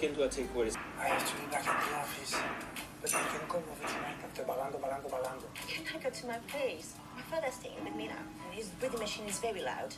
look into a takeaway. I have to be back at the office. But we can come over tonight after balando. Can I go to my place? My father's staying with me now, and his breathing machine is very loud.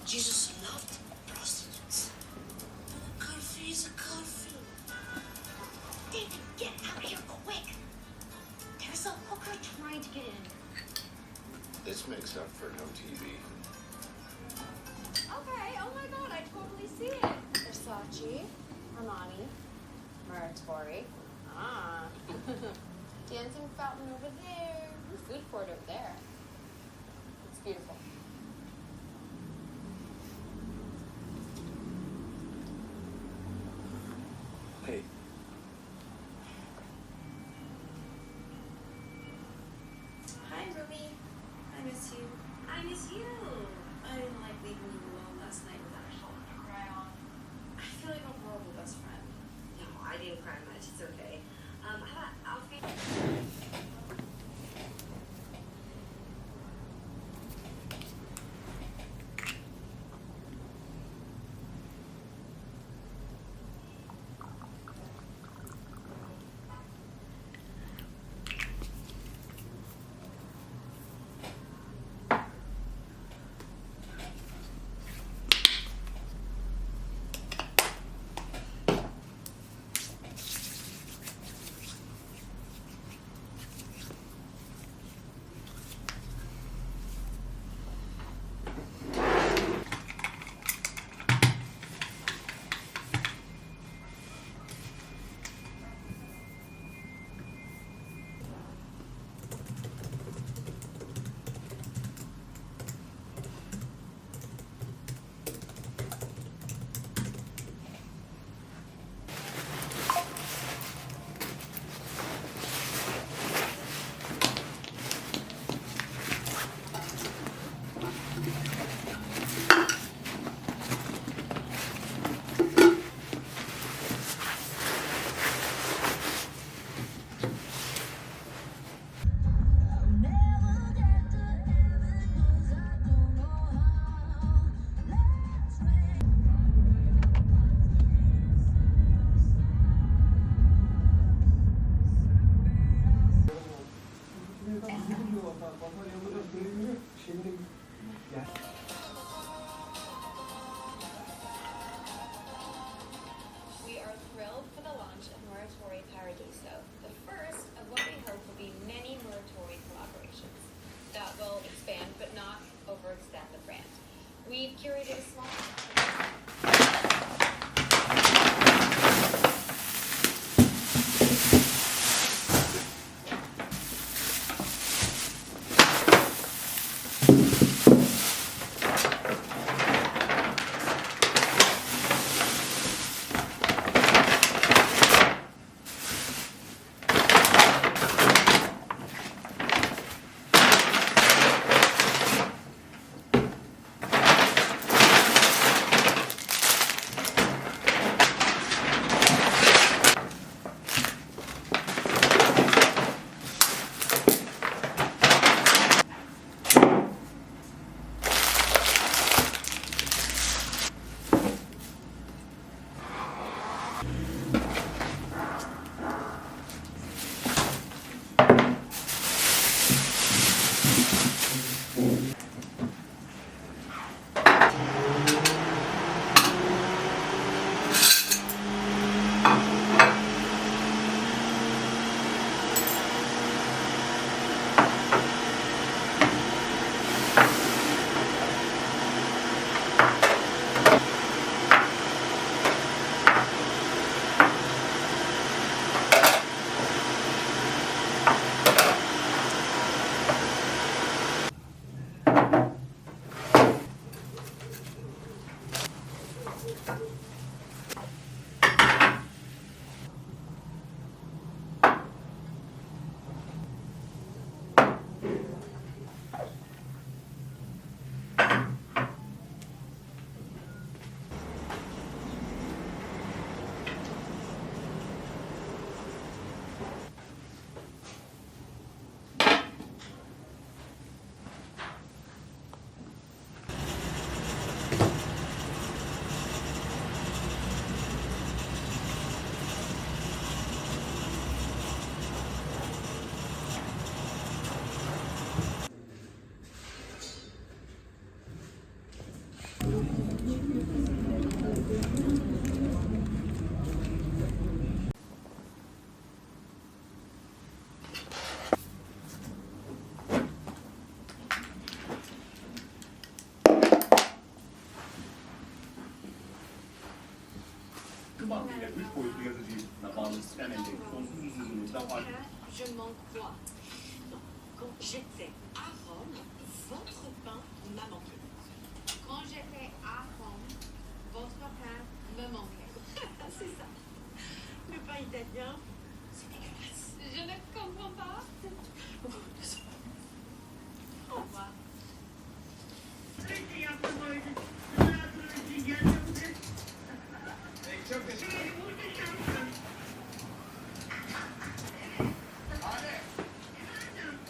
Jesus loved prostitutes. A curfew is a curfew. David, get out of here quick. There's a hooker trying to get in. This makes up for no TV. Okay, oh my god, I totally see it. Versace, Armani, Muratori. Ah. Dancing fountain over there. Food court over there. It's beautiful. Hey. Hi, Ruby. I miss you. I miss you. I didn't like leaving you alone last night without a shoulder to cry on. I feel like a horrible best friend. No, I didn't cry much. It's okay. I'll feed. We are thrilled for the launch of Muratori Paradiso, the first of what we hope will be many Muratori collaborations that will expand but not overextend the brand. We've curated a small Kıvamıyla 3 boyutlu yazıcıyı bağlı sistem endeksi sonsuz uzunluğunda fark. Je m'en crois. Quand j'étais à Rome, votre pain m'a manqué. Quand j'étais à Rome, votre pain me manquait. C'est ça. Le pain italien, c'est dégueulasse. Je ne comprends pas. Au revoir.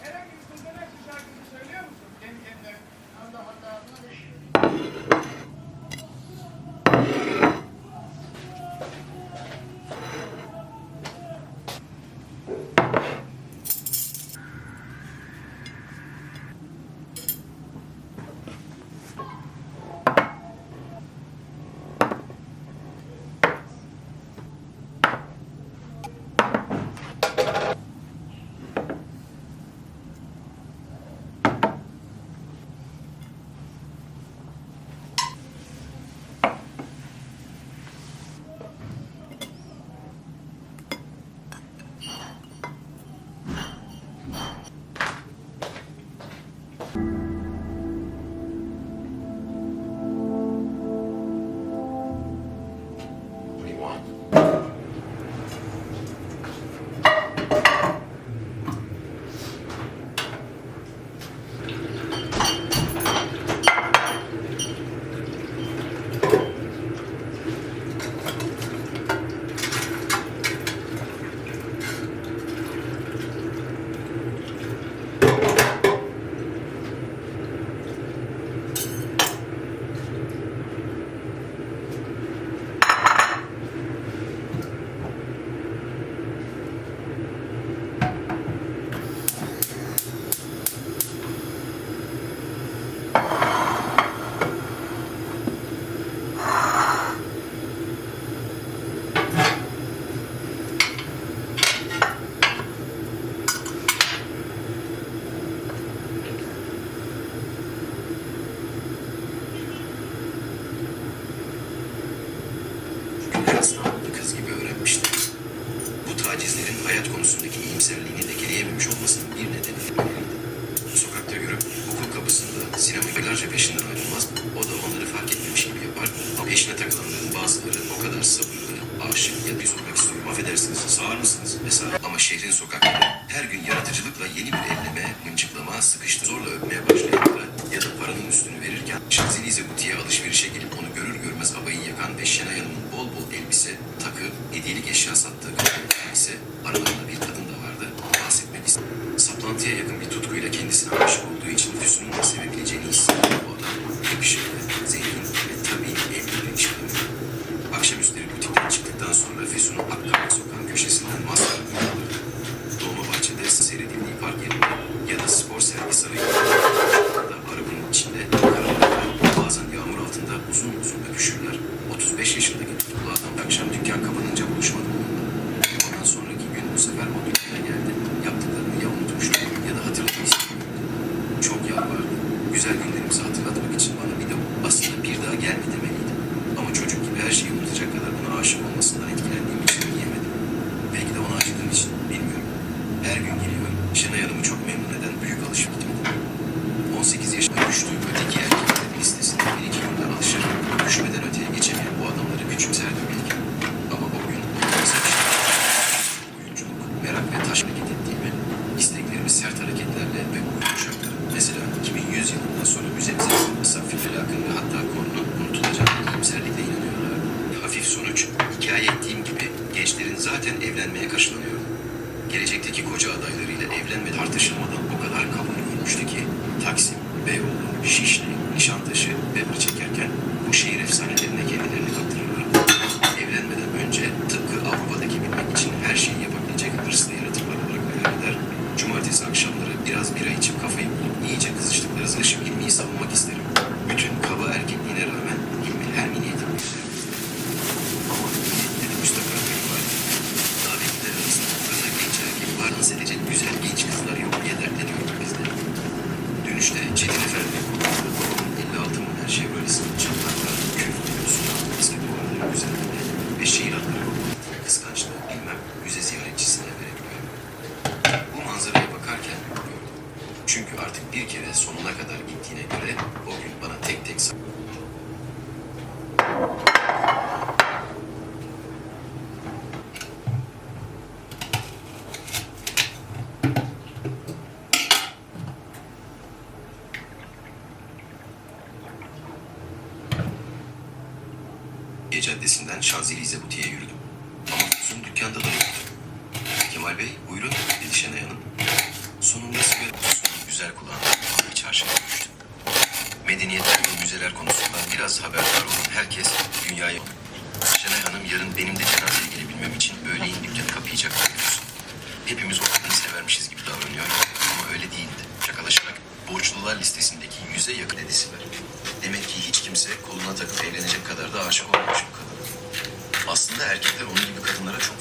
Herhangi bir Sezen Aksu şarkısı söylüyor musun? Kendi kendine. Allah Allah. What do you want? Günler İstanbul'da kız gibi öğrenmişti. Bu tacizlerin hayat konusundaki iyimserliğini lekeleyememiş olmasının bir nedeni Fener'iydi. Sokakta görüp okul kapısında sinema yıllarca peşinden ayrılmaz, o da onları fark etmemiş gibi yapar. Ama peşine takılanların bazıları o kadar sabırlı, aşık ya da sormak istiyorum, affedersiniz, sağır mısınız vesaire. Ama şehrin sokakları her gün yaratıcılıkla yeni bir elleme, mıncıklama, sıkıştı zorla öpmeye başlayanlara ya da paranın üstünü verirken Şanzelize butiğe alışverişe gelip onu görür görmez abayı yakan ve Şenay Hanım'ın bol bol elbise, takı, hediyelik eşya sattığı kadın ise aralarında bir kadın da vardı, bahsetmek istedim. Saplantıya yakın bir tutkuyla kendisine aşık olduğu için Füsun'un da sevebileceğini hissediyor bu adam. Yakışıklı, zengin ve tabii evli bir iş adamı. Akşamüstleri butikten çıktıktan sonra Füsun'u Akkabak sokağın köşesinden maskara alırdı. Dolmabahçe'de seyredildiği park yerinde ya da spor sergi sarayında da arabanın içinde karanlıkta bazen yağmur altında uzun uzun öpüşürler. 35 yaşındaki tutuklu adam akşam dükkan kapanınca buluşmadı onunla. Caddesi'nden Şanzelize Butiğe yürüdüm. Ama uzun dükkanda da yoktu. Kemal Bey, buyurun dedi Şenay Hanım. Sonunda sigara kutusunun güzel kulağına bir çarşıya düştü. Medeniyetler ve müzeler konusunda biraz haberdar olan herkes dünyaya... Şenay Hanım yarın benim de cenaze gelebilmem için öğleyin dükkanı kapayacak diyorsun. Hepimiz o kadını severmişiz gibi davranıyor ama öyle değildi. Şakalaşarak borçlular listesindeki 100'e yakın dedisi var. Demek ki hiç kimse koluna takıp evlenecek kadar da aşık olmamış bu kadına. Aslında erkekler onun gibi kadınlara çok